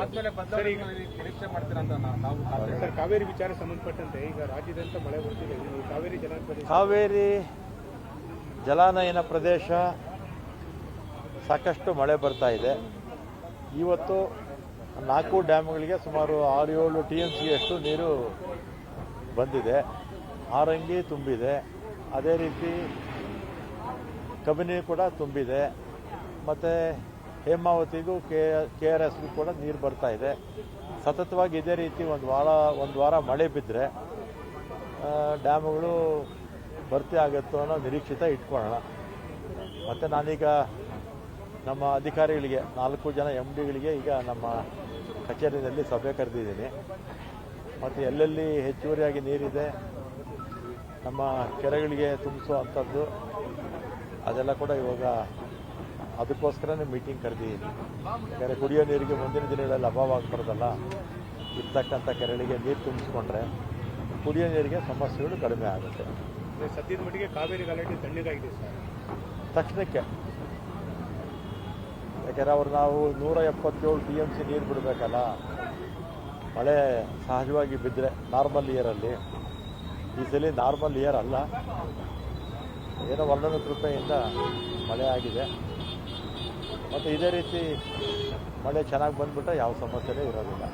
ನಿರೀಕ್ಷೆ ಮಾಡ್ತೀರಾ ಅಂತ ನಾವು ಸರ್, ಕಾವೇರಿ ವಿಚಾರ ಸಂಬಂಧಪಟ್ಟಂತೆ ಈಗ ರಾಜ್ಯದಂತ ಮಳೆ ಬರ್ತಿದೆ. ಕಾವೇರಿ ಕಾವೇರಿ ಜಲಾನಯನ ಪ್ರದೇಶ ಸಾಕಷ್ಟು ಮಳೆ ಬರ್ತಾ ಇದೆ. ಇವತ್ತು 4 ಡ್ಯಾಮ್ಗಳಿಗೆ ಸುಮಾರು 6-7 TMCಯಷ್ಟು ನೀರು ಬಂದಿದೆ. ಹಾರಂಗಿ ತುಂಬಿದೆ, ಅದೇ ರೀತಿ ಕಬಿನಿ ಕೂಡ ತುಂಬಿದೆ, ಮತ್ತು ಹೇಮಾವತಿಗೂ KRSಗೂ ಕೂಡ ನೀರು ಬರ್ತಾ ಇದೆ. ಸತತವಾಗಿ ಇದೇ ರೀತಿ ಒಂದು ವಾರ ಮಳೆ ಬಿದ್ದರೆ ಡ್ಯಾಮ್ಗಳು ಭರ್ತಿ ಆಗುತ್ತೋ ಅನ್ನೋ ನಿರೀಕ್ಷಿತ ಇಟ್ಕೊಳ್ಳೋಣ. ಮತ್ತು ನಾನೀಗ ನಮ್ಮ ಅಧಿಕಾರಿಗಳಿಗೆ 4 ಜನ MDಗಳಿಗೆ ಈಗ ನಮ್ಮ ಕಚೇರಿಯಲ್ಲಿ ಸಭೆ ಕರೆದಿದ್ದೀನಿ. ಮತ್ತು ಎಲ್ಲೆಲ್ಲಿ ಹೆಚ್ಚುವರಿಯಾಗಿ ನೀರಿದೆ, ನಮ್ಮ ಕೆರೆಗಳಿಗೆ ತುಂಬಿಸುವಂಥದ್ದು ಅದೆಲ್ಲ ಕೂಡ ಇವಾಗ ಅದಕ್ಕೋಸ್ಕರನೇ ಮೀಟಿಂಗ್ ಕರೆದಿದ್ದೀನಿ. ಕೆರೆ ಕುಡಿಯೋ ನೀರಿಗೆ ಮುಂದಿನ ದಿನಗಳಲ್ಲಿ ಅಭಾವ ಆಗ್ಬಾರ್ದಲ್ಲ. ಇರ್ತಕ್ಕಂಥ ಕೆರೆಗಳಿಗೆ ನೀರು ತುಂಬಿಸ್ಕೊಂಡ್ರೆ ಕುಡಿಯೋ ನೀರಿಗೆ ಸಮಸ್ಯೆಗಳು ಕಡಿಮೆ ಆಗುತ್ತೆ. ಸದ್ಯದ ಮಟ್ಟಿಗೆ ಕಾವೇರಿ ಗಲಾಟೆ ತಣ್ಣಗಾಗಿದೆ ಸರ್. ತಕ್ಷಣಕ್ಕೆ, ಯಾಕೆಂದರೆ ನಾವು 177 TMC ನೀರು ಬಿಡಬೇಕಲ್ಲ. ಮಳೆ ಸಹಜವಾಗಿ ಬಿದ್ದರೆ ನಾರ್ಮಲ್ ಇಯರಲ್ಲಿ, ಈ ಸಲ ನಾರ್ಮಲ್ ಇಯರ್ ಅಲ್ಲ, ಏನೋ ವರ್ಣನ ಕೃಪೆಯಿಂದ ಮಳೆ ಆಗಿದೆ. ಮತ್ತು ಇದೇ ರೀತಿ ಮಳೆ ಚೆನ್ನಾಗಿ ಬಂದುಬಿಟ್ರೆ ಯಾವ ಸಮಸ್ಯೆನೇ ಇರೋದಿಲ್ಲ.